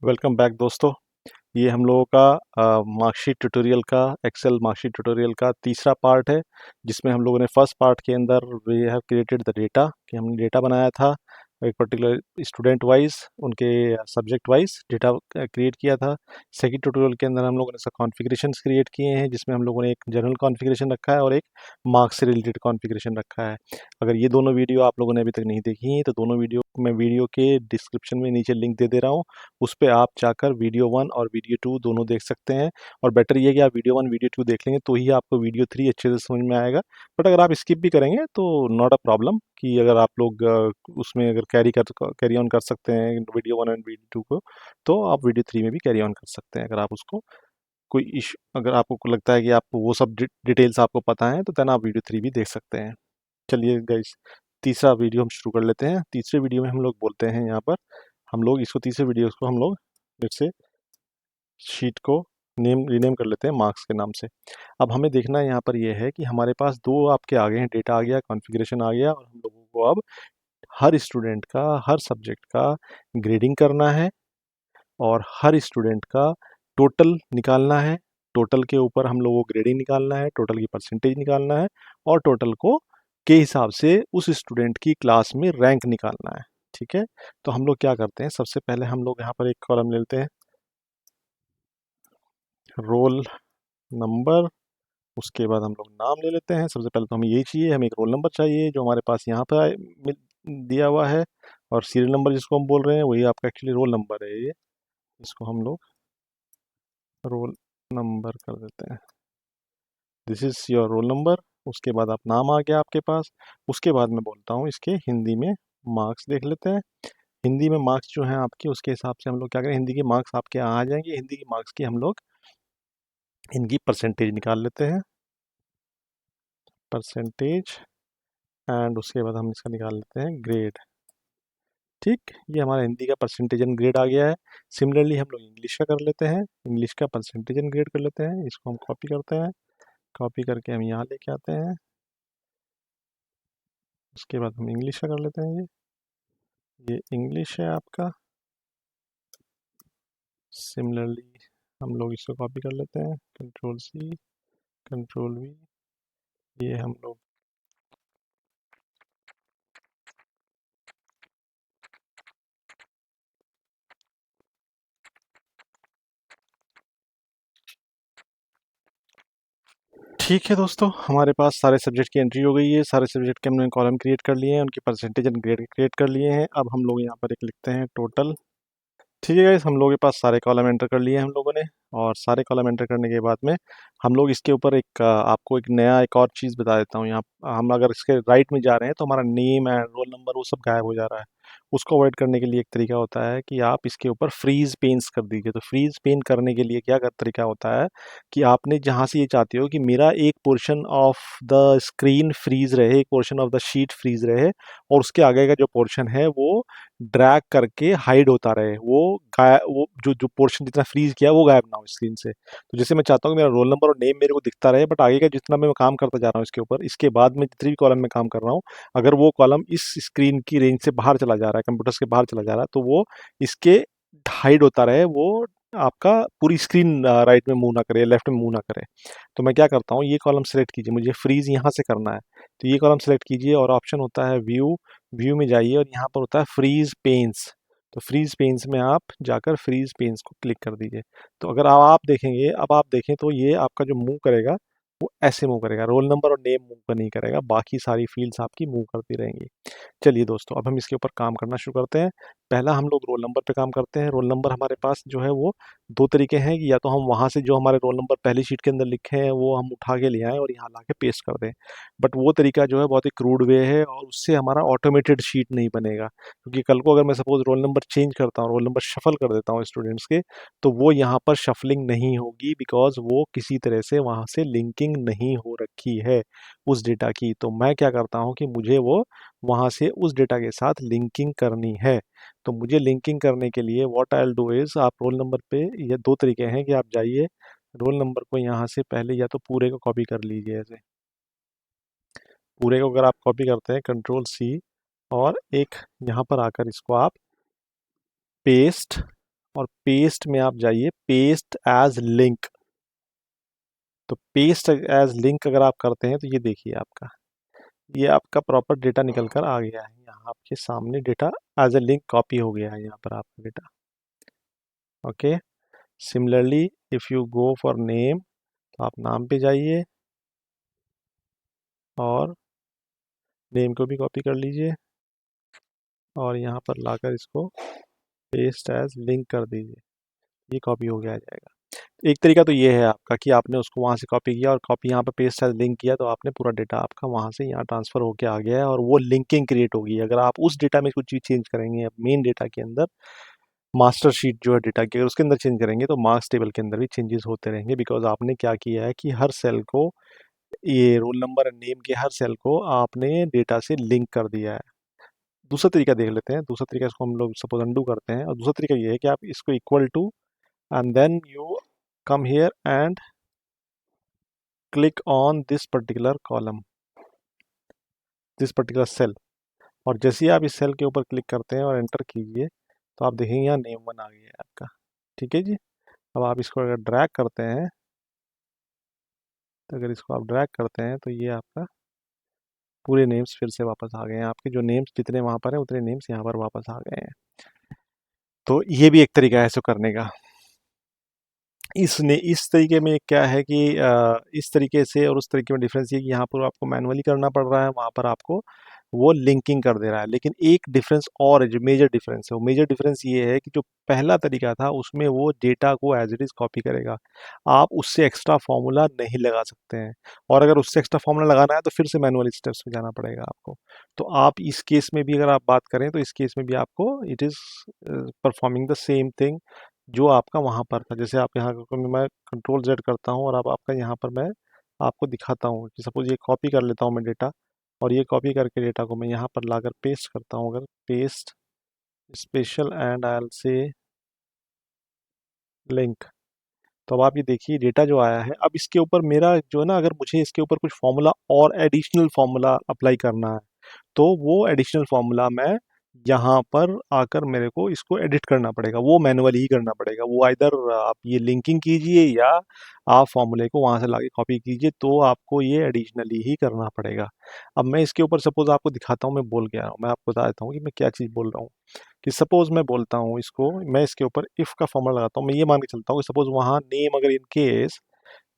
Welcome back दोस्तों। ये हम लोगों का मार्कशीट ट्यूटोरियल का एक्सेल मार्कशीट ट्यूटोरियल का तीसरा पार्ट है, जिसमें हम लोगों ने फर्स्ट पार्ट के अंदर we have created the data कि हमने डेटा बनाया था एक पर्टिकुलर स्टूडेंट वाइज, उनके सब्जेक्ट वाइज डेटा क्रिएट किया था। सेकंड ट्यूटोरियल के अंदर हम लोगों ने सब कॉन्फ़िगरेशंस क्रिएट किए हैं, जिसमें हम लोगों ने एक जनरल कॉन्फ़िगरेशन रखा है और एक मार्क्स से रिलेटेड कॉन्फ़िगरेशन रखा है। अगर ये दोनों वीडियो आप लोगों ने अभी तक नहीं देखी हैं तो दोनों वीडियो मैं वीडियो के डिस्क्रिप्शन में नीचे लिंक दे दे रहा हूँ। उस पे आप जाकर वीडियो 1 और वीडियो 2 दोनों देख सकते हैं। और बेटर ये है कि आप वीडियो 1 वीडियो 2 देख लेंगे तो ही आपको वीडियो 3 अच्छे से समझ में आएगा। बट अगर आप स्किप भी करेंगे तो नॉट अ प्रॉब्लम, कि अगर आप लोग उसमें अगर कैरी ऑन कर सकते हैं वीडियो 1 एंड वीडियो 2 को, तो आप वीडियो 3 में भी कैरी ऑन कर सकते हैं। अगर आप उसको कोई इशू, अगर आपको लगता है कि आपको वो सब डिटेल्स आपको पता है तो देन आप वीडियो 3 भी देख सकते हैं। चलिए गाइस, तीसरा वीडियो हम शुरू कर लेते हैं। तीसरे वीडियो में हम लोग बोलते हैं यहाँ पर, हम लोग इसको तीसरे वीडियो को हम लोग फिर से शीट को नेम रीनेम कर लेते हैं मार्क्स के नाम से। अब हमें देखना यहाँ पर यह है कि हमारे पास दो आपके आ गए हैं, डेटा आ गया, कॉन्फ़िगरेशन आ गया, और हम लोगों को अब हर स्टूडेंट का, हर सब्जेक्ट का ग्रेडिंग करना है और हर स्टूडेंट का टोटल निकालना है। टोटल के ऊपर हम लोगों को ग्रेडिंग निकालना है, टोटल की परसेंटेज निकालना है, और टोटल को के हिसाब से उस स्टूडेंट की क्लास में रैंक निकालना है। ठीक है, तो हम लोग क्या करते हैं, सबसे पहले हम लोग यहाँ पर एक कॉलम ले लेते हैं, रोल नंबर। उसके बाद हम लोग नाम ले लेते हैं। सबसे पहले तो हमें यही चाहिए, हमें एक रोल नंबर चाहिए जो हमारे पास यहाँ पर दिया हुआ है, और सीरियल नंबर जिसको हम बोल रहे हैं वही आपका एक्चुअली रोल नंबर है। ये इसको हम लोग रोल नंबर कर देते हैं। This is your roll number. उसके बाद आप नाम आ गया आपके पास। उसके बाद मैं बोलता हूँ इसके हिंदी में मार्क्स देख लेते हैं। हिंदी में मार्क्स जो हैं आपके, उसके हिसाब से हम लोग क्या करें, हिंदी के मार्क्स आपके यहाँ आ जाएंगे। हिंदी के मार्क्स की हम लोग इनकी परसेंटेज निकाल लेते हैं, परसेंटेज। एंड उसके बाद हम इसका निकाल लेते हैं ग्रेड। ठीक, ये हमारा हिंदी का परसेंटेज एंड ग्रेड आ गया है। सिमिलरली हम लोग इंग्लिश का कर लेते हैं, इंग्लिश का परसेंटेज एंड ग्रेड कर लेते हैं। इसको हम कॉपी करते हैं, कॉपी करके हम यहाँ लेके आते हैं। उसके बाद हम इंग्लिश का कर लेते हैं। ये इंग्लिश है आपका। सिमिलरली हम लोग इसको कॉपी कर लेते हैं, कंट्रोल सी, कंट्रोल वी। ये हम लोग ठीक है दोस्तों, हमारे पास सारे सब्जेक्ट की एंट्री हो गई है। सारे सब्जेक्ट के हमने कॉलम क्रिएट कर लिए हैं, उनकी परसेंटेज एंड ग्रेड क्रिएट कर लिए हैं। अब हम लोग यहाँ पर एक लिखते हैं टोटल। ठीक है गाइस, हम लोगों के पास सारे कॉलम एंटर कर लिए हैं हम लोगों ने। और सारे कॉलम एंटर करने के बाद में हम लोग इसके ऊपर एक आपको एक नया एक और चीज़ बता देता हूँ। यहाँ हम अगर इसके राइट में जा रहे हैं तो हमारा नेम एंड रोल नंबर वो सब गायब हो जा रहा है। उसको अवॉइड करने के लिए एक तरीका होता है कि आप इसके ऊपर फ्रीज पेन्स कर दीजिए। तो फ्रीज पेन करने के लिए क्या कर तरीका होता है कि आपने जहाँ से ये चाहते हो कि मेरा एक portion of the screen freeze रहे, एक portion of the sheet freeze रहे, और उसके आगे का जो पोर्शन है वो ड्रैग करके हाइड होता रहे, वो जो जो पोर्शन जितना फ्रीज किया वो गायब ना हो स्क्रीन से। तो जैसे मैं चाहता हूँ कि मेरा रोल नंबर और नेम मेरे को दिखता रहे, बट आगे का जितना मैं काम करता जा रहा हूँ इसके ऊपर, इसके बाद में जितनी भी कॉलम में काम कर रहा हूँ, अगर वो कॉलम इस स्क्रीन की रेंज से बाहर चला जा रहा है, कंप्यूटर के बाहर चला जा रहा है, तो वो इसके हाइड होता रहे, वो आपका पूरी स्क्रीन राइट में मूव ना करे, लेफ्ट में मूव ना करे। तो मैं क्या करता हूँ, ये कॉलम सेलेक्ट कीजिए, मुझे फ्रीज यहाँ से करना है। तो ये कॉलम सेलेक्ट कीजिए और ऑप्शन होता है व्यू, व्यू में जाइए और यहाँ पर होता है फ्रीज पेन्स। तो फ्रीज पेन्स में आप जाकर फ्रीज पेन्स को क्लिक कर दीजिए। तो अगर आप देखेंगे, अब आप देखें तो ये आपका जो मूव करेगा वो ऐसे मूव करेगा, रोल नंबर और नेम मूव नहीं करेगा, बाकी सारी फील्ड्स आपकी मूव करती रहेंगी। चलिए दोस्तों, अब हम इसके ऊपर काम करना शुरू करते हैं। पहला हम लोग रोल नंबर पे काम करते हैं। रोल नंबर हमारे पास जो है वो दो तरीके हैं कि या तो हम वहाँ से जो हमारे रोल नंबर पहली शीट के अंदर लिखे हैं वो हम उठा के ले आएँ और यहाँ ला के पेस्ट कर दें। बट वो तरीका जो है बहुत ही क्रूड वे है और उससे हमारा ऑटोमेटेड शीट नहीं बनेगा, क्योंकि कल को अगर मैं सपोज़ रोल नंबर चेंज करता हूँ, रोल नंबर शफ़ल कर देता हूँ स्टूडेंट्स के, तो वो यहाँ पर शफ़लिंग नहीं होगी, बिकॉज़ वो किसी तरह से वहाँ से लिंकिंग नहीं हो रखी है उस डेटा की। तो मैं क्या करता हूँ कि मुझे वो वहाँ से उस डेटा के साथ लिंकिंग करनी है। तो मुझे लिंकिंग करने के लिए what I will do is, आप रोल नंबर पे, ये दो तरीके हैं कि आप जाइए रोल नंबर को यहाँ से पहले या तो पूरे को कॉपी कर लीजिए ऐसे। पूरे को अगर आप कॉपी करते हैं कंट्रोल सी, और एक यहाँ पर आकर इसको आप पेस्ट, और पेस्ट में आप जाइए, पेस्ट एज लिंक। तो पेस्ट एज लिंक अगर आप करते हैं तो ये देखिए आपका, ये आपका प्रॉपर डेटा निकल कर आ गया है, यहाँ आपके सामने data as a link copy हो गया है यहाँ पर आपका data. Okay, similarly if you go for name, तो आप नाम पे जाइए और नेम को भी कॉपी कर लीजिए और यहाँ पर लाकर इसको पेस्ट एज लिंक कर दीजिए, ये कॉपी हो गया जाएगा। एक तरीका तो ये है आपका कि आपने उसको वहाँ से कॉपी किया और कॉपी यहाँ पर पेस्ट एज लिंक किया, तो आपने पूरा डेटा आपका वहाँ से यहाँ ट्रांसफ़र होके आ गया है और वो लिंकिंग क्रिएट होगी। अगर आप उस डेटा में कुछ चीज़ चेंज करेंगे मेन डेटा के अंदर, मास्टर शीट जो है डेटा की, अगर उसके अंदर चेंज करेंगे तो मार्क्स टेबल के अंदर भी चेंजेस होते रहेंगे, बिकॉज आपने क्या किया है कि हर सेल को, ये रोल नंबर एंड नेम के हर सेल को आपने डेटा से लिंक कर दिया है। दूसरा तरीका देख लेते हैं, दूसरा तरीका इसको हम लोग सपोज अंडू करते हैं, और दूसरा तरीका ये है कि आप इसको equal to and then you come here and click on this particular column, this particular cell, और जैसे ही आप इस सेल के ऊपर क्लिक करते हैं और एंटर कीजिए तो आप देखेंगे यहाँ नेम वन आ गया है आपका। ठीक है जी, अब आप इसको अगर ड्रैग करते हैं, तो अगर इसको आप ड्रैग करते हैं तो ये आपका पूरे नेम्स फिर से वापस आ गए हैं, आपके जो नेम्स जितने वहाँ पर हैं उतने नेम्स यहाँ पर वापस आ गए हैं। तो ये भी एक तरीका है इसको करने का। इसने इस तरीके में क्या है कि इस तरीके से और उस तरीके में डिफरेंस ये कि यहाँ पर आपको मैनुअली करना पड़ रहा है, वहाँ पर आपको वो लिंकिंग कर दे रहा है। लेकिन एक डिफरेंस और है, जो मेजर डिफरेंस है, वो मेजर डिफरेंस ये है कि जो पहला तरीका था उसमें वो डेटा को एज इट इज़ कॉपी करेगा, आप उससे एक्स्ट्रा फार्मूला नहीं लगा सकते हैं, और अगर उससे एक्स्ट्रा फार्मूला लगाना है तो फिर से मैनुअल स्टेप्स में जाना पड़ेगा आपको। तो आप इस केस में भी अगर आप बात करें तो इस केस में भी आपको it is performing the same thing जो आपका वहाँ पर था। जैसे आप यहाँ को मैं कंट्रोल जेड करता हूँ और अब आपका यहाँ पर मैं आपको दिखाता हूँ कि सपोज ये कॉपी कर लेता हूँ मैं डेटा, और ये कॉपी करके डेटा को मैं यहाँ पर लाकर पेस्ट करता हूँ, अगर paste special and I L से लिंक, तो अब आप ये देखिए डेटा जो आया है, अब इसके ऊपर मेरा जो है ना, अगर मुझे इसके ऊपर कुछ फॉर्मूला और एडिशनल फॉर्मूला अप्लाई करना है तो वो एडिशनल फॉर्मूला मैं यहाँ पर आकर मेरे को इसको एडिट करना पड़ेगा, वो मैनुअली ही करना पड़ेगा। वो आइदर आप ये लिंकिंग कीजिए या आप फॉर्मूले को वहाँ से लाके कॉपी कीजिए, तो आपको ये एडिशनली ही करना पड़ेगा। अब मैं इसके ऊपर सपोज आपको दिखाता हूँ मैं बोल क्या रहा हूँ, मैं आपको बता देता हूँ कि मैं क्या चीज़ बोल रहा हूँ। कि सपोज मैं बोलता हूँ इसको, मैं इसके ऊपर इफ़ का फॉर्मूला लगाता हूँ, मैं ये मान के चलता हूँ कि सपोज वहाँ नेम, अगर in case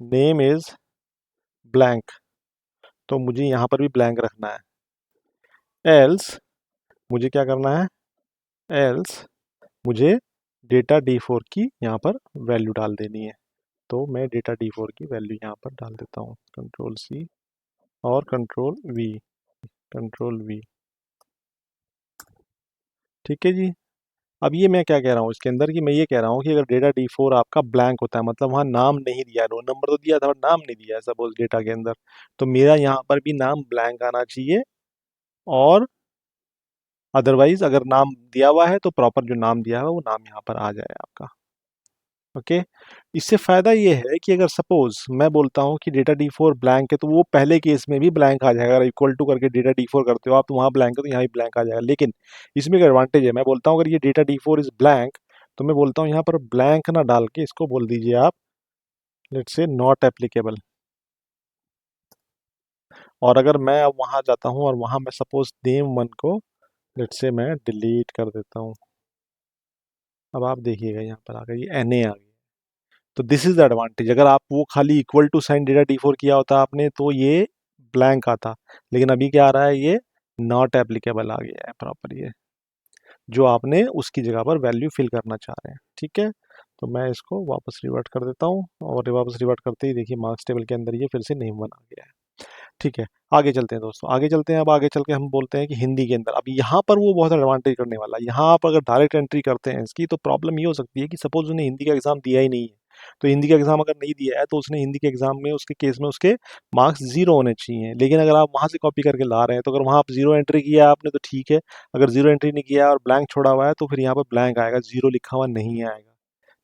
name is blank, तो मुझे यहाँ पर भी ब्लैंक रखना है। एल्स मुझे क्या करना है, एल्स मुझे डेटा D4 की यहाँ पर वैल्यू डाल देनी है। तो मैं डेटा D4 की वैल्यू यहाँ पर डाल देता हूँ, कंट्रोल C और कंट्रोल V। ठीक है जी। अब ये मैं क्या कह रहा हूँ इसके अंदर, कि मैं ये कह रहा हूँ कि अगर डेटा D4 आपका ब्लैंक होता है, मतलब वहाँ नाम नहीं दिया, रोल नंबर तो दिया था बट नाम नहीं दिया है सपोज डेटा के अंदर, तो मेरा यहाँ पर भी नाम ब्लैंक आना चाहिए, और अदरवाइज अगर नाम दिया हुआ है तो प्रॉपर जो नाम दिया है वो नाम यहाँ पर आ जाए आपका। ओके, इससे फ़ायदा ये है कि अगर सपोज मैं बोलता हूँ कि डेटा D4 ब्लैंक है, तो वो पहले केस में भी ब्लैंक आ जाएगा। अगर इक्वल टू करके डेटा D4 करते हो आप, तो वहाँ ब्लैंक है तो यहाँ भी ब्लैंक आ जाएगा। लेकिन इसमें एक एडवांटेज है, मैं बोलता हूँ अगर ये डेटा D4 इज़ ब्लैंक, तो मैं बोलता हूँ यहाँ पर ब्लैंक ना डाल के इसको बोल दीजिए आप लेट्स से नॉट एप्लीकेबल। और अगर मैं अब वहाँ जाता हूँ और वहाँ मैं सपोज नेम वन को लेट्स से मैं डिलीट कर देता हूँ, अब आप देखिएगा यहाँ पर आकर ये NA आ गया। तो दिस इज द एडवांटेज। अगर आप वो खाली equal to sine theta D4 किया होता आपने तो ये ब्लैंक आता, लेकिन अभी क्या आ रहा है, ये नॉट एप्लीकेबल आ गया है प्रॉपर, ये जो आपने उसकी जगह पर वैल्यू फिल करना चाह रहे हैं। ठीक है, तो मैं इसको वापस रिवर्ट कर देता हूँ, और वापस रिवर्ट करते ही देखिए मार्क्स टेबल के अंदर ये फिर से नेम वन आ गया है। ठीक है, आगे चलते हैं दोस्तों, आगे चलते हैं। अब आगे चल के हम बोलते हैं कि हिंदी के अंदर अब यहाँ पर वो बहुत एडवांटेज करने वाला है। यहाँ आप अगर डायरेक्ट एंट्री करते हैं इसकी, तो प्रॉब्लम ये हो सकती है कि सपोज उसने हिंदी का एग्जाम दिया ही नहीं है, तो हिंदी का एग्जाम अगर नहीं दिया है तो उसने हिंदी के एग्जाम में उसके केस में उसके मार्क्स जीरो होने चाहिए। लेकिन अगर आप वहाँ से कॉपी करके ला रहे हैं, तो अगर वहाँ आप जीरो एंट्री किया आपने तो ठीक है, अगर जीरो एंट्री नहीं किया और ब्लैंक छोड़ा हुआ है तो फिर यहाँ पर ब्लैंक आएगा, जीरो लिखा हुआ नहीं आएगा।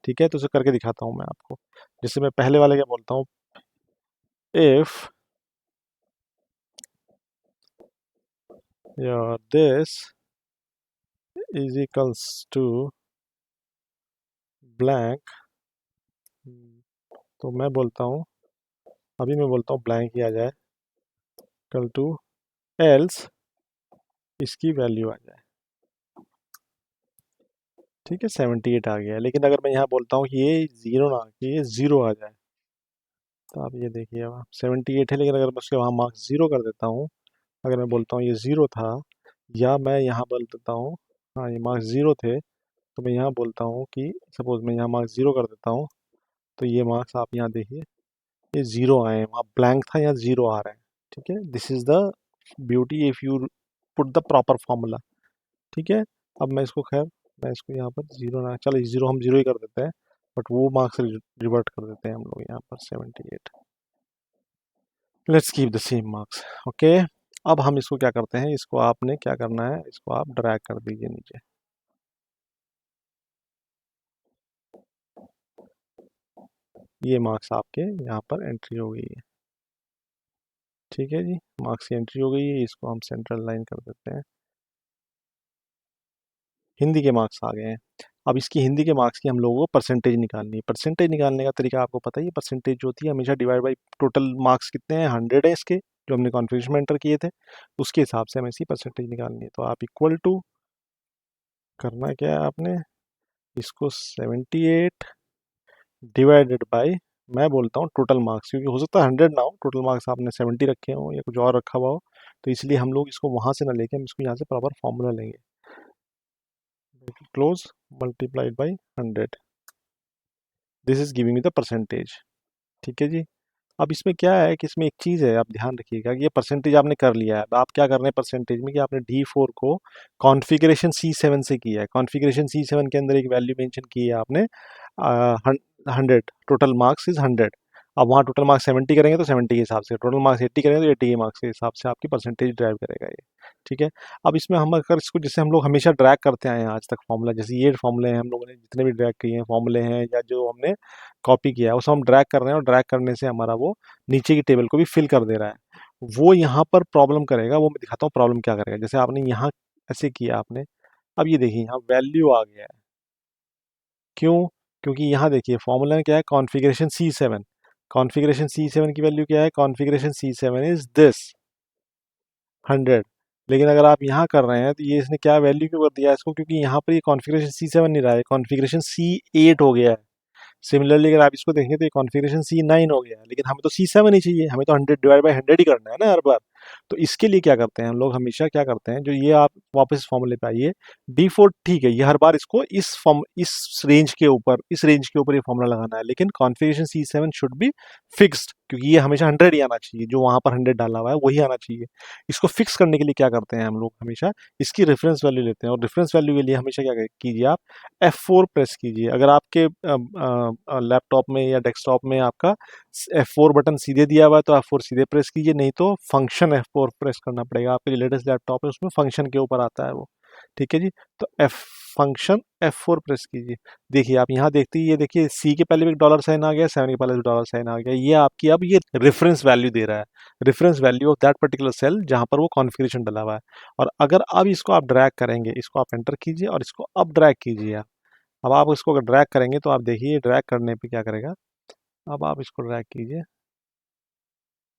ठीक है, तो उसे करके दिखाता हूँ मैं आपको। जैसे मैं पहले वाले क्या बोलता हूँ, if this is equals to blank, तो मैं बोलता हूँ, अभी मैं बोलता हूँ ब्लैंक ही आ जाए, इक्वल टू, एल्स इसकी वैल्यू आ जाए। ठीक है, 78 आ गया। लेकिन अगर मैं यहाँ बोलता हूँ कि ये जीरो ना कि ये जीरो आ जाए, तो आप ये देखिए, अब 78 है, लेकिन अगर मैं उसके वहाँ मार्क्स जीरो कर देता हूँ, अगर मैं बोलता हूँ ये ज़ीरो था, या मैं यहाँ बोल देता हूँ हाँ ये मार्क्स ज़ीरो थे, तो मैं यहाँ बोलता हूँ कि सपोज मैं यहाँ मार्क्स ज़ीरो कर देता हूँ, तो ये मार्क्स आप यहाँ देखिए ये ज़ीरो आए हैं, वहाँ ब्लैंक था, यहाँ ज़ीरो आ रहे हैं। ठीक है, this is the beauty if you put the proper formula. ठीक है, अब मैं इसको खैर मैं इसको यहाँ पर ज़ीरो ना, चलो ज़ीरो हम ज़ीरो ही कर देते हैं, बट वो मार्क्स रिवर्ट कर देते हैं हम लोग यहाँ पर 78। Let's keep the same marks. Okay, अब हम इसको क्या करते हैं, इसको आपने क्या करना है, इसको आप ड्रैग कर दीजिए नीचे। ये मार्क्स आपके यहाँ पर एंट्री हो गई है। ठीक है जी, मार्क्स की एंट्री हो गई है, इसको हम सेंट्रल लाइन कर देते हैं। हिंदी के मार्क्स आ गए हैं। अब इसकी हिंदी के मार्क्स की हम लोगों को परसेंटेज निकालनी है। परसेंटेज निकालने का तरीका आपको पता ही है, परसेंटेज जो होती है हमेशा डिवाइड बाई टोटल मार्क्स कितने हैं, 100 है इसके, जो हमने कॉन्फ़िगरेशन में एंटर किए थे, उसके हिसाब से हमें इसकी परसेंटेज निकालनी है। तो आप इक्वल टू करना क्या है आपने, इसको 78 डिवाइडेड बाई, मैं बोलता हूँ टोटल मार्क्स, क्योंकि हो सकता है 100 ना हो, टोटल मार्क्स आपने 70 रखे हो या कुछ और रखा हुआ हो, तो इसलिए हम लोग इसको वहाँ से ना लेके हम इसको यहाँ से प्रॉपर फॉर्मूला लेंगे, close multiplied by 100, this is giving me the percentage. ठीक है जी, अब इसमें क्या है कि इसमें एक चीज़ है, आप ध्यान रखिएगा कि ये परसेंटेज आपने कर लिया है। अब आप क्या कर रहे हैं परसेंटेज में, कि आपने D4 को कॉन्फ़िगरेशन C7 से किया है। कॉन्फ़िगरेशन C7 के अंदर एक वैल्यू मेंशन की है आपने, 100, टोटल मार्क्स इज़ 100। अब वहाँ टोटल मार्क्स 70 करेंगे तो 70 के हिसाब से, टोटल मार्क्स 80 करेंगे तो 80 के मार्क्स के हिसाब से आपकी परसेंटेज ड्राइव करेगा ये। ठीक है, अब इसमें हम अगर इसको, जैसे हम लोग हमेशा ड्रैग करते आए हैं आज तक फॉर्मूला, जैसे ये फॉर्मूले हैं हम लोगों ने जितने भी ड्रैग किए हैं फॉर्मूले हैं, या जो हमने कॉपी किया है उसको हम ड्रैग कर रहे हैं, और ड्रैग करने से हमारा वो नीचे की टेबल को भी फिल कर दे रहा है। वो यहाँ पर प्रॉब्लम करेगा, वो मैं दिखाता हूँ प्रॉब्लम क्या करेगा। जैसे आपने यहाँ ऐसे किया आपने, अब ये देखिए यहाँ वैल्यू आ गया है, क्यों, क्योंकि यहाँ देखिए फॉर्मूला में क्या है, कॉन्फ़िगरेशन C7, कॉन्फ़िगरेशन C7 की वैल्यू क्या है, कॉन्फ़िगरेशन C7 इज दिस 100। लेकिन अगर आप यहाँ कर रहे हैं तो ये इसने क्या वैल्यू क्यों कर दिया है इसको, क्योंकि यहाँ पर ये कॉन्फ़िगरेशन C7 नहीं रहा है, कॉन्फ़िगरेशन C8 हो गया है। सिमिलरली अगर आप इसको देखेंगे तो ये कॉन्फ़िगरेशन C9 हो गया है, लेकिन हमें तो C7 ही चाहिए, हमें तो 100 डिवाइड बाई 100 ही करना है ना हर बार। तो इसके लिए क्या करते हैं हम लोग, हमेशा क्या करते हैं, जो ये आप वापस फॉर्मूले पे आइए, D4 ठीक है, ये हर बार इसको इस रेंज के ऊपर, इस रेंज के ऊपर ये फॉर्मूला लगाना है, लेकिन configuration C7 should be fixed, क्योंकि ये हमेशा 100 ही आना चाहिए, जो वहाँ पर 100 डाला हुआ है वही आना चाहिए। इसको फिक्स करने के लिए क्या करते हैं हम लोग, हमेशा इसकी रेफरेंस वैल्यू लेते हैं, और रेफरेंस वैल्यू के लिए हमेशा क्या कीजिए आप, F4 प्रेस कीजिए। अगर आपके लैपटॉप में या डेस्कटॉप में आपका F4 बटन सीधे दिया हुआ है तो F4 सीधे प्रेस कीजिए, नहीं तो फंक्शन F4 प्रेस करना पड़ेगा। आपके जो लेटेस्ट लैपटॉप है उसमें फंक्शन के ऊपर आता है वो। ठीक है जी, तो फंक्शन F4 प्रेस कीजिए। देखिए आप यहाँ देखते ही, ये देखिए C के पहले भी एक डॉलर साइन आ गया, 7 के पहले भी डॉलर साइन आ गया, ये आपकी अब ये रेफरेंस वैल्यू दे रहा है, reference value of that particular cell जहाँ पर वो कॉन्फ़िगरेशन डला हुआ है। और अगर अब इसको आप ड्रैग करेंगे, इसको आप एंटर कीजिए और इसको अब ड्रैग कीजिए आप। अब आप इसको अगर ड्रैग करेंगे तो आप देखिए ड्रैग करने पे क्या करेगा, अब आप इसको ड्रैग कीजिए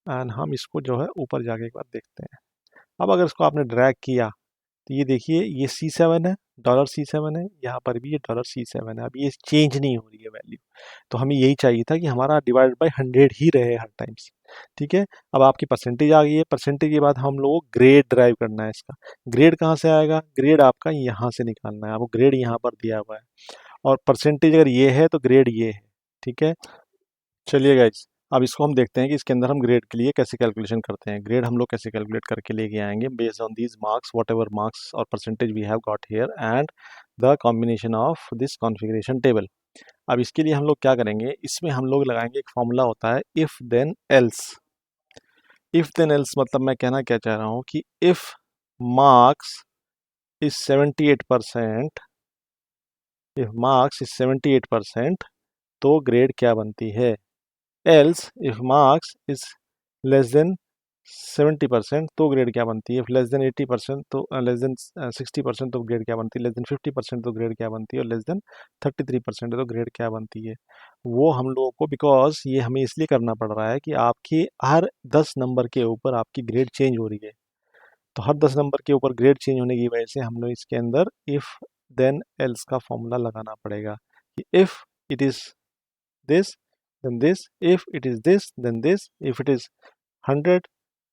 एंड हम इसको जो है ऊपर जाके एक बार देखते हैं। अब अगर इसको आपने ड्रैग किया तो ये देखिए ये C7 है, डॉलर C7 है, यहाँ पर भी ये डॉलर C7 है, अब ये चेंज नहीं हो रही है वैल्यू। तो हमें यही चाहिए था कि हमारा डिवाइड बाय 100 ही रहे हर टाइम्स। ठीक है, अब आपकी परसेंटेज आ गई है, परसेंटेज के बाद हम लोगों को ग्रेड ड्राइव करना है इसका। ग्रेड कहाँ से आएगा, ग्रेड आपका यहाँ से निकालना है, आपको ग्रेड यहाँ पर दिया हुआ है, और परसेंटेज अगर ये है तो ग्रेड ये है। ठीक है, चलिए गाइस, अब इसको हम देखते हैं कि इसके अंदर हम ग्रेड के लिए कैसे कैलकुलेशन करते हैं। ग्रेड हम लोग कैसे कैलकुलेट करके लेके आएंगे, based on these marks, whatever marks और percentage we have got here and the combination of this configuration table. अब इसके लिए हम लोग क्या करेंगे, इसमें हम लोग लगाएंगे एक फॉर्मूला होता है if then else. If then else मतलब मैं कहना क्या चाह रहा हूँ कि if marks is 78%, if marks is 78%, तो ग्रेड क्या बनती है, else if marks is less than 70% तो ग्रेड क्या बनती है, लेस देन 80% तो लेस देन 60% तो ग्रेड क्या बनती है, लेस देन 50% तो ग्रेड क्या बनती है, और लेस देन 33% तो ग्रेड क्या बनती है। वो हम लोगों को, बिकॉज ये हमें इसलिए करना पड़ रहा है कि आपकी हर 10 नंबर के ऊपर आपकी ग्रेड चेंज हो रही है। तो हर 10 नंबर के ऊपर ग्रेड चेंज होने की वजह से हम लोग इसके अंदर इफ़ देन एल्स का फॉर्मूला लगाना पड़ेगा कि if it is this then this, if it is this then this, if it is 100,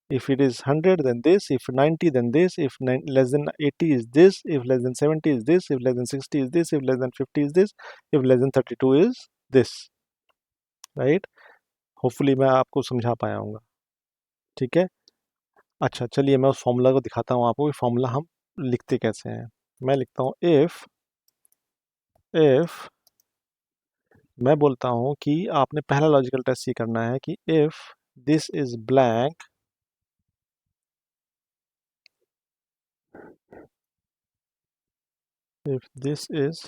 if it is 100 then this, if 90 then this, if less than 80 is this, if less than 70 is this, if less than 60 is this, if less than 50 is this, if less than 32 is this, right? Hopefully मैं आपको समझा पाया हूँगा। ठीक है, अच्छा चलिए मैं उस फॉर्मूला को दिखाता हूँ आपको कि फॉर्मूला हम लिखते कैसे हैं। मैं लिखता हूँ इफ मैं बोलता हूँ कि आपने पहला लॉजिकल टेस्ट ये करना है कि if this is blank, if this is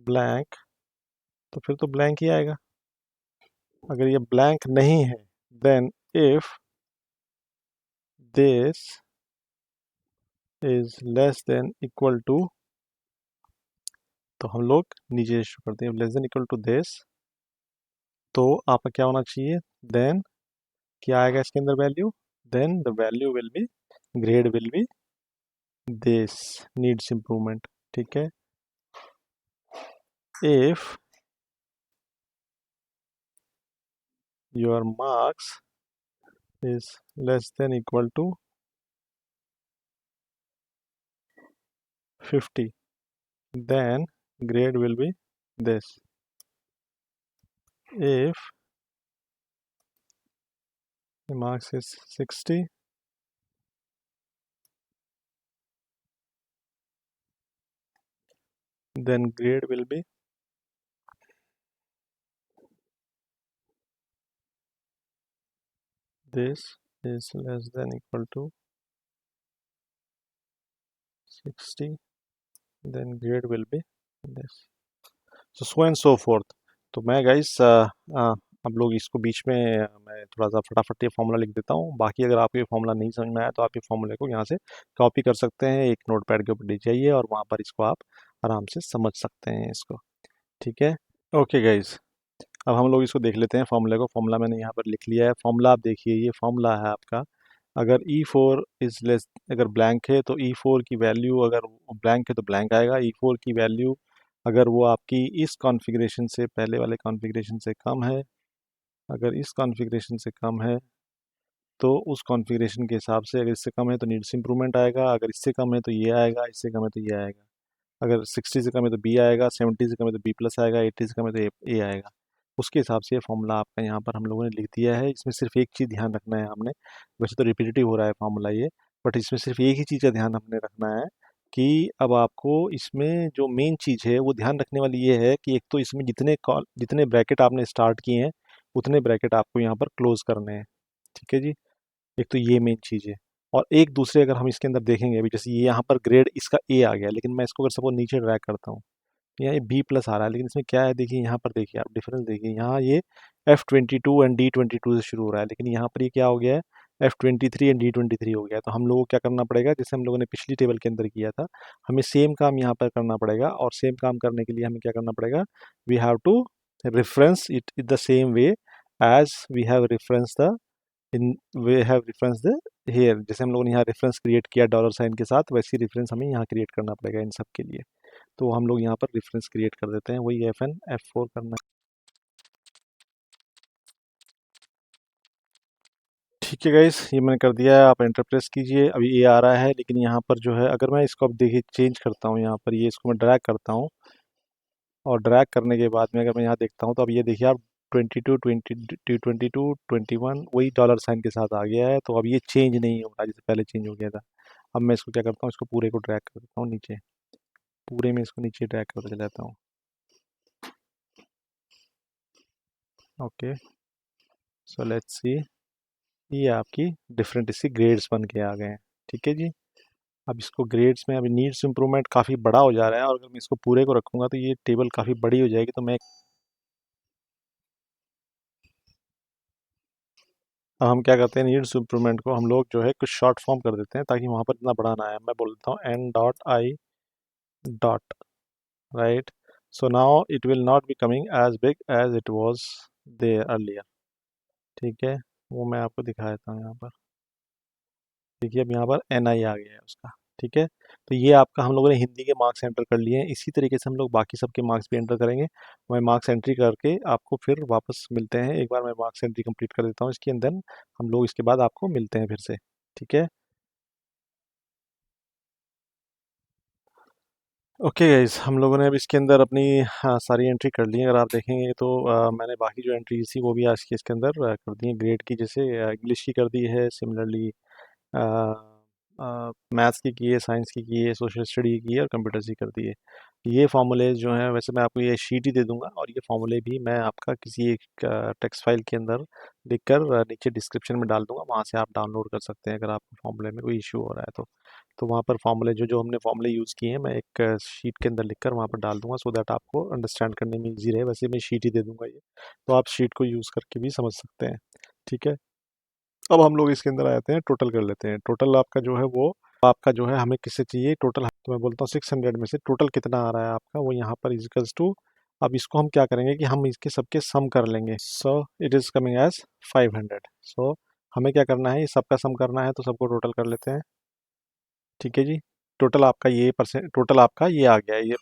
blank, तो फिर तो ब्लैंक ही आएगा। अगर ये ब्लैंक नहीं है then if this is less than equal to, तो हम लोग नीचे शुरू करते हैं, less than equal to this, तो आपका क्या होना चाहिए, देन क्या आएगा इसके अंदर value, then the value will be, grade will be this, needs improvement. ठीक है, if your marks is less than equal to 50, then grade will be this. If the marks is 60, then grade will be this, is less than equal to 60, then grade will be this. So and so forth. तो मैं guys आप लोग इसको बीच में मैं थोड़ा सा फटाफट ये फॉर्मूला लिख देता हूँ। बाकी अगर आपको ये फॉर्मूला नहीं समझ में आया तो आप ये फॉर्मूले को यहाँ से कॉपी कर सकते हैं, एक नोट पैड के ऊपर ले जाइए और वहाँ पर इसको आप आराम से समझ सकते हैं इसको। ठीक है, ओके गाइस, अब हम लोग इसको देख लेते हैं फॉर्मूले को। फॉर्मूला मैंने यहाँ पर लिख लिया है। फॉर्मूला आप देखिए, ये फॉर्मूला है आपका, अगर E4 इज लेस, अगर ब्लैंक है तो E4 की वैल्यू, अगर ब्लैंक है तो ब्लैंक आएगा। E4 की वैल्यू अगर वो आपकी इस कॉन्फ़िगरेशन से, पहले वाले कॉन्फ़िगरेशन से कम है, अगर इस कॉन्फ़िगरेशन से कम है तो उस कॉन्फ़िगरेशन के हिसाब से, अगर इससे कम है तो नीड्स इम्प्रूवमेंट आएगा, अगर इससे कम है तो ये आएगा, इससे कम है तो ये आएगा। अगर 60 से कम है तो बी आएगा, 70 से कम है तो बी प्लस आएगा, 80 से कम है तो ए आएगा। उसके हिसाब से ये फॉर्मूला आपका यहाँ पर हम लोगों ने लिख दिया है। इसमें सिर्फ एक चीज़ ध्यान रखना है हमने, वैसे तो रिपीटेटिव हो रहा है फॉर्मूला ये, बट इसमें सिर्फ एक ही चीज़ का ध्यान हमने रखना है कि अब आपको इसमें जो मेन चीज़ है वो ध्यान रखने वाली ये है कि एक तो इसमें जितने कॉल, जितने ब्रैकेट आपने स्टार्ट किए हैं उतने ब्रैकेट आपको यहाँ पर क्लोज करने हैं। ठीक है जी, एक तो ये मेन चीज़ है। और एक दूसरे अगर हम इसके अंदर देखेंगे, अभी जैसे ये यहाँ पर ग्रेड इसका ए आ गया, लेकिन मैं इसको अगर सपोज नीचे ड्रैग करता हूँ, यहाँ ये बी प्लस आ रहा है, लेकिन इसमें क्या है देखिए, यहाँ पर देखिए आप डिफरेंस देखिए, यहाँ ये F22 एंड D22 से शुरू हो रहा है, लेकिन यहाँ पर ये क्या हो गया है, F23 एंड D23 हो गया है। तो हम लोगों को क्या करना पड़ेगा, जैसे हम लोगों ने पिछली टेबल के अंदर किया था, हमें सेम काम यहाँ पर करना पड़ेगा। और सेम काम करने के लिए हमें क्या करना पड़ेगा, we have to reference it in the same way as we have reference the, in way have reference the here. जैसे हम लोगों ने यहाँ रेफरेंस क्रिएट किया डॉलर साइन के साथ, वैसी रेफरेंस हमें यहाँ क्रिएट करना पड़ेगा इन सब के लिए। तो हम लोग यहाँ पर रेफरेंस क्रिएट कर देते हैं, वही FN F4 करना है। ठीक है गाइस, ये मैंने कर दिया है, आप एंटर प्रेस कीजिए। अभी ये आ रहा है, लेकिन यहाँ पर जो है, अगर मैं इसको अब देखिए चेंज करता हूँ, यहाँ पर ये इसको मैं ड्रैग करता हूँ, और ड्रैग करने के बाद में अगर मैं यहाँ देखता हूँ तो अब ये देखिए आप 22 वही डॉलर साइन के साथ आ गया है। तो अब ये चेंज नहीं हो रहा जैसे पहले चेंज हो गया था। अब मैं इसको क्या करता हूँ, इसको पूरे को ड्रैग कर देता हूँ नीचे, पूरे में इसको नीचे ड्रैग करते जाता हूँ। ओके, सो लेट्स सी, ये आपकी डिफरेंट इसकी ग्रेड्स बन के आ गए हैं। ठीक है जी, अब इसको ग्रेड्स में अभी नीड्स इम्प्रूवमेंट काफ़ी बड़ा हो जा रहा है, और अगर मैं इसको पूरे को रखूँगा तो ये टेबल काफ़ी बड़ी हो जाएगी। तो मैं अब हम क्या करते हैं, नीड्स इम्प्रूवमेंट को हम लोग जो है कुछ शॉर्ट फॉर्म कर देते हैं ताकि वहाँ पर इतना बड़ा ना आए। मैं बोल देता हूँ N dot I dot, right. So now it will not be coming as big as it was there earlier. ठीक है, वो मैं आपको दिखा देता हूँ यहाँ पर। देखिए अब यहाँ पर एन आई आ गया है उसका। ठीक है, तो ये आपका हम लोगों ने हिंदी के मार्क्स एंटर कर लिए हैं। इसी तरीके से हम लोग बाकी सबके मार्क्स भी एंटर करेंगे। मैं मार्क्स एंट्री करके आपको फिर वापस मिलते हैं। एक बार मैं मार्क्स एंट्री कंप्लीट कर देता हूँ इसकी, एंड देन हम लोग इसके बाद आपको मिलते हैं फिर से। ठीक है, ओके गाइस, हम लोगों ने अब इसके अंदर अपनी सारी एंट्री कर ली है। अगर आप देखेंगे तो मैंने बाकी जो एंट्रीज थी वो भी आज के इसके अंदर कर दी है। ग्रेड की जैसे इंग्लिश की कर दी है, सिमिलरली मैथ्स की है, साइंस की है, सोशल स्टडी की है और कंप्यूटर्स की कर दी है। ये फार्मूलेज जो हैं, वैसे मैं आपको ये शीट ही दे दूंगा और ये फार्मूले भी मैं आपका किसी एक टेक्स्ट फाइल के अंदर लिखकर नीचे डिस्क्रिप्शन में डाल दूंगा। वहाँ से आप डाउनलोड कर सकते हैं अगर आपको फार्मूले में कोई इशू हो रहा है तो वहाँ पर फार्मूले जो जो हमने फार्मूले यूज़ किए हैं मैं एक शीट के अंदर लिखकर वहाँ पर डाल दूंगा, सो दैट आपको अंडरस्टैंड करने में ईजी रहे। वैसे मैं शीट ही दे दूंगा ये, तो आप शीट को यूज़ करके भी समझ सकते हैं। ठीक है, अब हम लोग इसके अंदर आ जाते हैं, टोटल कर लेते हैं। टोटल आपका जो है वो आपका जो है हमें किससे चाहिए टोटल, तो मैं बोलता हूँ 600 में से टोटल कितना आ रहा है आपका, वो यहाँ पर इजिकल्स टू। अब इसको हम क्या करेंगे कि हम इसके सबके सम कर लेंगे। So it is coming as 500। So हमें क्या करना है, ये सबका सम करना है, तो सबको टोटल कर लेते हैं। ठीक है जी, टोटल आपका ये परसेंट, टोटल आपका ये आ गया है, ये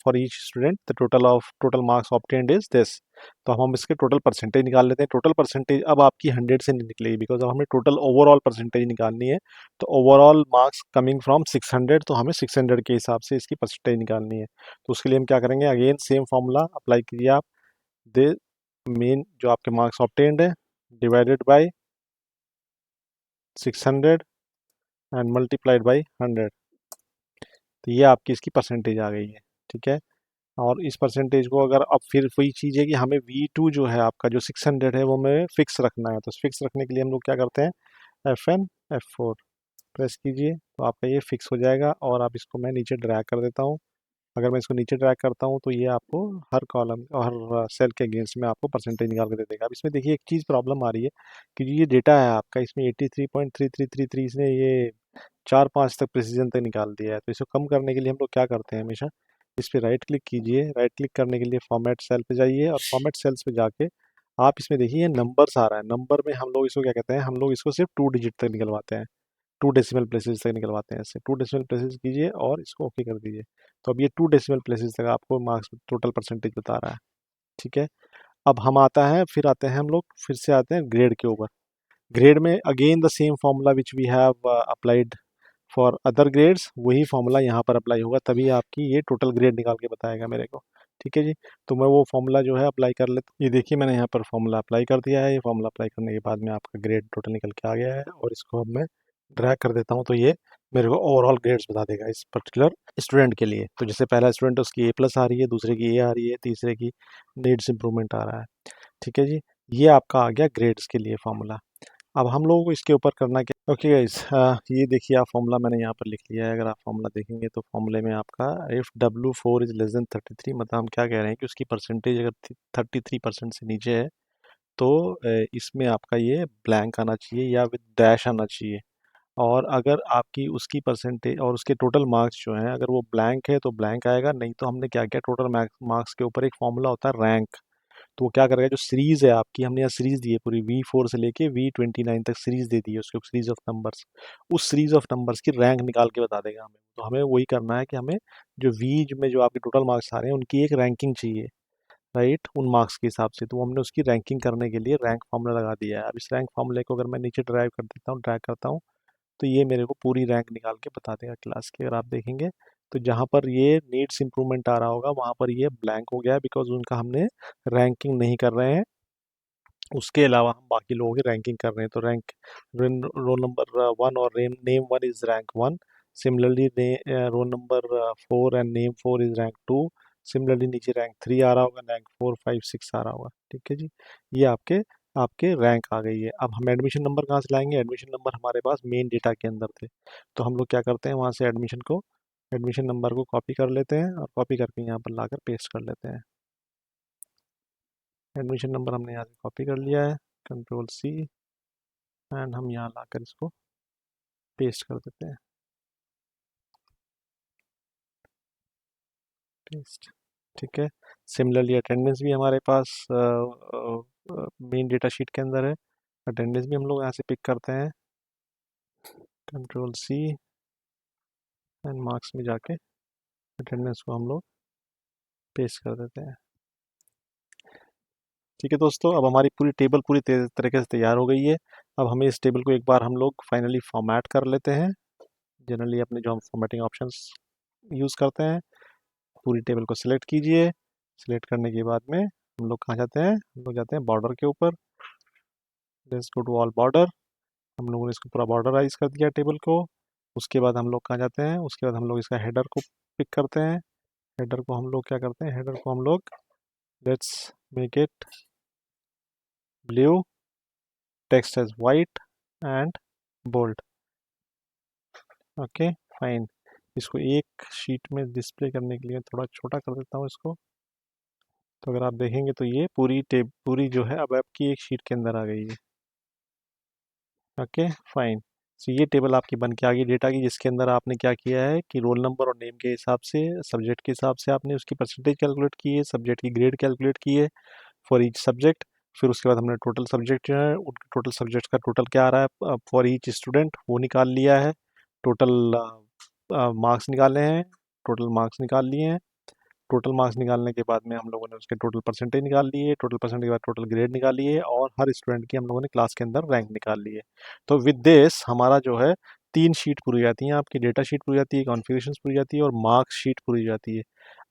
for each student the total of total marks obtained is this. तो हम इसके टोटल परसेंटेज निकाल लेते हैं। टोटल परसेंटेज अब आपकी 100 से नहीं निकलेगी, बिकॉज अब हमें टोटल ओवरऑल परसेंटेज निकालनी है। तो ओवरऑल मार्क्स कमिंग फ्रॉम 600, तो हमें 600 के हिसाब से इसकी परसेंटेज निकालनी है। तो उसके लिए हम क्या करेंगे, अगेन सेम फार्मूला अप्लाई कीजिए आप। दे मेन जो आपके मार्क्स ऑब्टेन्ड है divided by 600 and multiplied by 100। तो ये आपकी इसकी परसेंटेज आ गई है। ठीक है, और इस परसेंटेज को अगर अब फिर वही चीज़ है कि हमें V2 जो है आपका जो 600 है वो हमें फिक्स रखना है। तो फिक्स रखने के लिए हम लोग क्या करते हैं, F4 प्रेस कीजिए, तो आपका ये फिक्स हो जाएगा। और आप इसको मैं नीचे ड्रैग कर देता हूँ। अगर मैं इसको नीचे ड्रैग करता हूँ तो ये आपको हर कॉलम और हर सेल के अगेंस्ट में आपको परसेंटेज निकाल के दे देगा। अब इसमें देखिए एक चीज़ प्रॉब्लम आ रही है कि जो ये डेटा है आपका, इसमें 83.3333 इसने ये 4-5 तक प्रिसीजन तक निकाल दिया है। तो इसको कम करने के लिए हम लोग क्या करते हैं, हमेशा इस पर राइट क्लिक कीजिए। राइट क्लिक करने के लिए फॉर्मेट सेल पे जाइए और फॉर्मेट सेल्स पे जाके आप इसमें देखिए ये नंबर्स आ रहा है। नंबर में हम लोग इसको क्या कहते हैं, हम लोग इसको सिर्फ 2 डिजिट तक निकलवाते हैं, 2 डेसिमल प्लेसेस तक निकलवाते हैं। इससे 2 डेसिमल प्लेसेस कीजिए और इसको ओके कर दीजिए। तो अब ये 2 डेसिमल प्लेसेस तक आपको मार्क्स टोटल परसेंटेज बता रहा है। ठीक है, अब हम आता है, फिर आते हैं हम लोग, फिर से आते हैं ग्रेड के ऊपर। ग्रेड में again the same formula which we have applied for other grades, वही फॉर्मूला यहाँ पर अप्लाई होगा, तभी आपकी ये टोटल ग्रेड निकाल के बताएगा मेरे को। ठीक है जी, तो मैं वो फॉर्मूला जो है अप्लाई कर लेता हूँ। ये देखिए मैंने यहाँ पर फॉर्मूला अप्लाई कर दिया है। ये फॉर्मूला अप्लाई करने के बाद में आपका ग्रेड टोटल निकल के आ गया है, और इसको अब मैं ड्रैग कर देता हूँ तो ये मेरे को ओवरऑल ग्रेड्स बता देगा इस पर्टिकुलर स्टूडेंट के लिए। तो जैसे पहला स्टूडेंट है उसकी A+ आ रही है, दूसरे की A आ रही है, तीसरे की नीड्स इंप्रूवमेंट आ रहा है। ठीक है जी, ये आपका आ गया ग्रेड्स के लिए फॉर्मूला। अब हम लोगों को इसके ऊपर करना क्या, ओके गाइस, ये देखिए आप फॉर्मूला मैंने यहाँ पर लिख लिया है। अगर आप फॉर्मूला देखेंगे तो फॉर्मूले में आपका if W4 is less then 33, मतलब हम क्या कह रहे हैं कि उसकी परसेंटेज अगर 33% से नीचे है तो इसमें आपका ये ब्लैंक आना चाहिए या विद डैश आना चाहिए। और अगर आपकी उसकी परसेंटेज और उसके टोटल मार्क्स जो हैं अगर वो ब्लैंक है तो ब्लैंक आएगा, नहीं तो हमने क्या किया, टोटल मार्क्स के ऊपर एक फॉर्मूला होता है रैंक। तो वो क्या करेगा, जो सीरीज है आपकी, हमने यहाँ सीरीज दी है पूरी V4 से लेके V29 तक सीरीज दे दी है, उसके सीरीज ऑफ नंबर्स, उस सीरीज ऑफ नंबर्स की रैंक निकाल के बता देगा हमें। तो हमें वही करना है कि हमें जो में जो आपके टोटल मार्क्स आ रहे हैं उनकी एक रैंकिंग चाहिए, राइट, उन मार्क्स के हिसाब से। तो हमने उसकी रैंकिंग करने के लिए रैंक फार्मूला लगा दिया है। अब इस रैंक फार्मूले को अगर मैं नीचे ड्राइव कर देता हूँ, ड्रैग करता हूँ, तो ये मेरे को पूरी रैंक निकाल के बता देगा क्लास की। अगर आप देखेंगे तो जहाँ पर ये नीड्स इंप्रूवमेंट आ रहा होगा वहाँ पर ये ब्लैंक हो गया है, बिकॉज उनका हमने रैंकिंग नहीं कर रहे हैं। उसके अलावा हम बाकी लोगों की रैंकिंग कर रहे हैं। तो रैंक रोल नंबर 1 और name 1 is rank 1। Similarly roll number 4 and name 4 is rank 2। Similarly नीचे रैंक 3 आ रहा होगा, रैंक 4 5 6 आ रहा होगा। ठीक है जी, ये आपके आपके रैंक आ गई है। अब हम एडमिशन नंबर कहाँ से लाएंगे, एडमिशन नंबर हमारे पास मेन डेटा के अंदर थे। तो हम लोग क्या करते हैं, वहाँ से एडमिशन नंबर को कॉपी कर लेते हैं और कॉपी करके यहाँ पर लाकर पेस्ट कर लेते हैं। एडमिशन नंबर हमने यहाँ से कॉपी कर लिया है, Ctrl+C, एंड हम यहाँ लाकर इसको पेस्ट कर देते हैं, पेस्ट। ठीक है, सिमिलरली अटेंडेंस भी हमारे पास मेन डेटा शीट के अंदर है। अटेंडेंस भी हम लोग यहाँ से पिक करते हैं, Ctrl+C एंड मार्क्स में जाके अटेंडेंस को हम लोग पेस्ट कर देते हैं। ठीक है दोस्तों, अब हमारी पूरी टेबल पूरी तरीके से तैयार हो गई है। अब हमें इस टेबल को एक बार हम लोग फाइनली फॉर्मेट कर लेते हैं। जनरली अपने जो हम फॉर्मेटिंग ऑप्शंस यूज़ करते हैं, पूरी टेबल को सिलेक्ट कीजिए। सिलेक्ट करने के बाद में हम लोग कहाँ जाते हैं, हम लोग जाते हैं बॉर्डर के ऊपर। Let's go to all border. हम लोगों ने इसको पूरा बॉर्डराइज कर दिया टेबल को। उसके बाद हम लोग कहाँ जाते हैं, उसके बाद हम लोग इसका हेडर को पिक करते हैं। हेडर को हम लोग क्या करते हैं, हेडर को हम लोग let's make it blue, text as white and bold. Okay fine. इसको एक शीट में डिस्प्ले करने के लिए थोड़ा छोटा कर देता हूँ इसको। तो अगर आप देखेंगे तो ये पूरी जो है अब आपकी एक शीट के अंदर आ गई है। Okay fine. सो ये टेबल आपकी बन के आ गई डेटा की, जिसके अंदर आपने क्या किया है कि रोल नंबर और नेम के हिसाब से, सब्जेक्ट के हिसाब से आपने उसकी परसेंटेज कैलकुलेट की है, सब्जेक्ट की ग्रेड कैलकुलेट की है फॉर ईच सब्जेक्ट। फिर उसके बाद हमने टोटल सब्जेक्ट जो है उनके टोटल सब्जेक्ट का टोटल क्या आ रहा है फॉर ईच स्टूडेंट वो निकाल लिया है। टोटल मार्क्स निकाले हैं, टोटल मार्क्स निकाल लिए हैं। टोटल मार्क्स निकालने के बाद में हम लोगों ने उसके टोटल परसेंटेज निकाल लिए, टोटल परसेंटेज के बाद टोटल ग्रेड निकाल लिए, और हर स्टूडेंट की हम लोगों ने क्लास के अंदर रैंक निकाल ली है। तो विद दिस हमारा जो है 3 शीट पूरी जाती हैं, आपकी डेटा शीट पूरी जाती है, कॉन्फ़िगरेशन पूरी जाती है और मार्क्स शीट पूरी जाती है।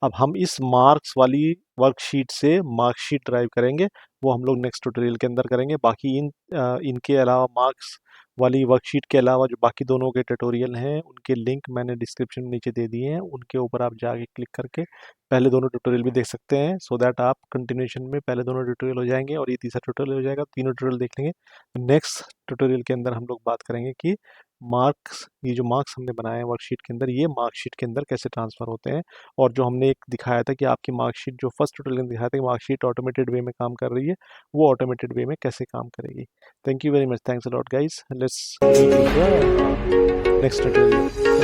अब हम इस मार्क्स वाली वर्कशीट से मार्कशीट ड्राइव करेंगे, वो हम लोग नेक्स्ट ट्यूटोरियल के अंदर करेंगे। बाकी इनके अलावा मार्क्स वाली वर्कशीट के अलावा जो बाकी दोनों के ट्यूटोरियल हैं उनके लिंक मैंने डिस्क्रिप्शन में नीचे दे दिए हैं, उनके ऊपर आप जाके क्लिक करके पहले दोनों ट्यूटोरियल भी देख सकते हैं, सो दैट आप कंटिन्यूशन में पहले दोनों ट्यूटोरियल हो जाएंगे और ये तीसरा ट्यूटोरियल हो जाएगा, तीनों ट्यूटोरियल देख लेंगे। नेक्स्ट ट्यूटोरियल के अंदर हम लोग बात करेंगे कि मार्क्स, ये जो मार्क्स हमने बनाए हैं वर्कशीट के अंदर, ये मार्कशीट के अंदर कैसे ट्रांसफ़र होते हैं। और जो हमने एक दिखाया था कि आपकी मार्कशीट, जो फर्स्ट ट्यूटोरियल में दिखाया था कि मार्कशीट ऑटोमेटेड वे में काम कर रही है, वो ऑटोमेटेड वे में कैसे काम करेगी। Thank you very much, thanks a lot guys, let's meet in the next tutorial.